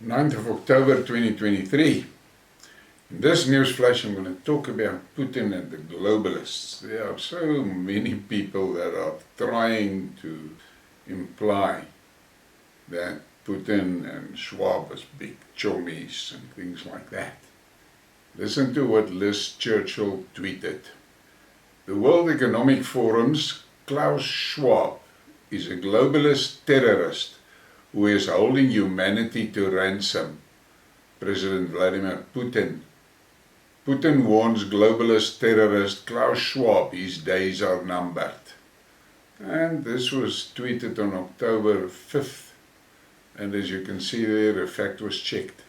9th of October 2023. In this news flash, I'm going to talk about Putin and the globalists. There are so many people that are trying to imply that Putin and Schwab are big chommies and things like that. Listen to what Liz Churchill tweeted. The World Economic Forum's Klaus Schwab is a globalist terrorist who is holding humanity to ransom. President Vladimir Putin. Putin warns globalist terrorist Klaus Schwab his days are numbered. And this was tweeted on October 5th. And as you can see there, the fact was checked.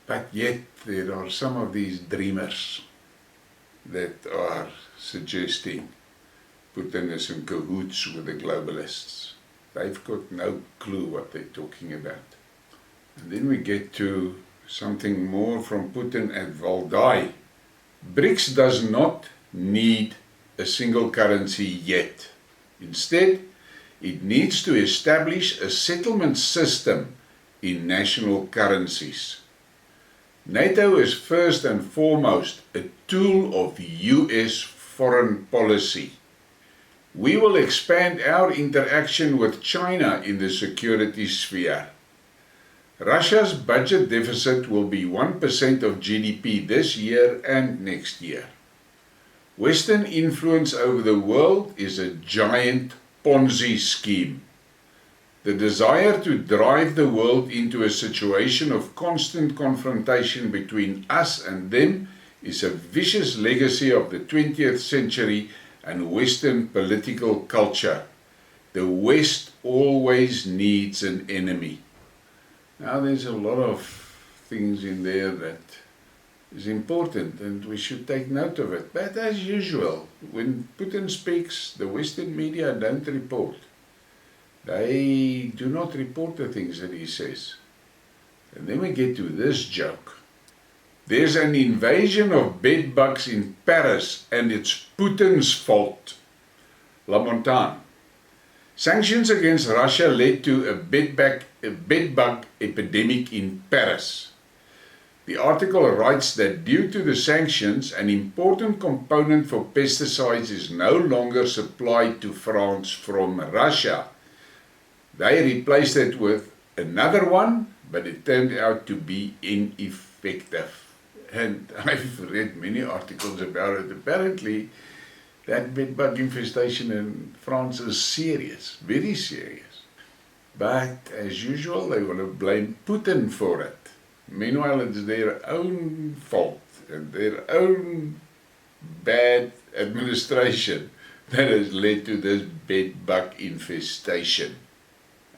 But yet there are some of these dreamers that are suggesting Putin is in cahoots with the globalists. They've got no clue what they're talking about. And then we get to something more from Putin at Valdai. BRICS does not need a single currency yet. Instead, it needs to establish a settlement system in national currencies. NATO is first and foremost a tool of US foreign policy. We will expand our interaction with China in the security sphere. Russia's budget deficit will be 1% of GDP this year and next year. Western influence over the world is a giant Ponzi scheme. The desire to drive the world into a situation of constant confrontation between us and them is a vicious legacy of the 20th century and Western political culture. The West always needs an enemy. Now there's a lot of things in there that is important and we should take note of it. But as usual, when Putin speaks, the Western media don't report. They do not report the things that he says. And then we get to this joke. There's an invasion of bedbugs in Paris and it's Putin's fault. La Montagne. Sanctions against Russia led to a bedbug epidemic in Paris. The article writes that due to the sanctions, an important component for pesticides is no longer supplied to France from Russia. They replaced it with another one, but it turned out to be ineffective. And I've read many articles about it. Apparently, that bedbug infestation in France is serious, very serious. But as usual, they want to blame Putin for it. Meanwhile, it's their own fault and their own bad administration that has led to this bedbug infestation.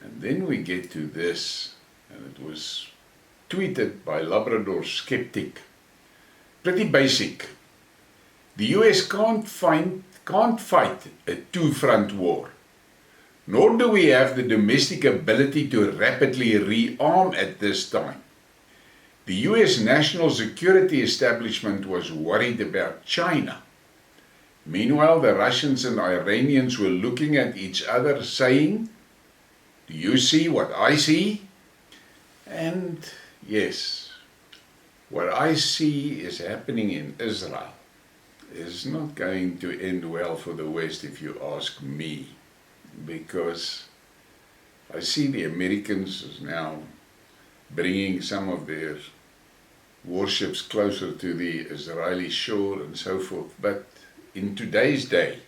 And then we get to this, and it was tweeted by Labrador Skeptic. Pretty basic. The US can't fight a two-front war, nor do we have the domestic ability to rapidly rearm at this time. The US national security establishment was worried about China. Meanwhile, the Russians and Iranians were looking at each other saying, "Do you see what I see?" And yes, what I see is happening in Israel is not going to end well for the West if you ask me, because I see the Americans is now bringing some of their warships closer to the Israeli shore and so forth. But in today's day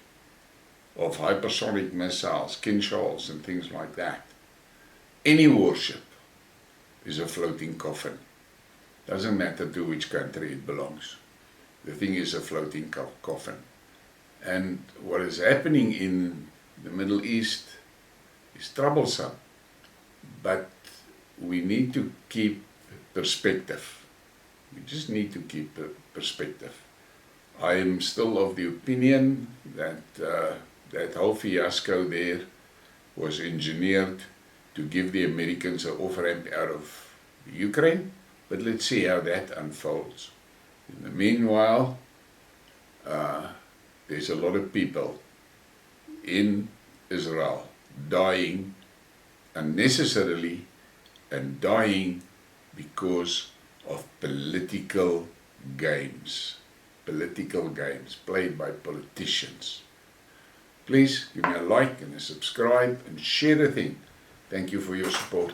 of hypersonic missiles, Kinshalls and things like that, any warship is a floating coffin. Doesn't matter to which country it belongs. The thing is a floating coffin. And what is happening in the Middle East is troublesome. But we need to keep perspective. We just need to keep perspective. I am still of the opinion that that whole fiasco there was engineered to give the Americans an off-ramp out of Ukraine. But let's see how that unfolds. In the meanwhile, there's a lot of people in Israel dying unnecessarily and dying because of political games played by politicians. Please give me a like and a subscribe and share the thing. Thank you for your support.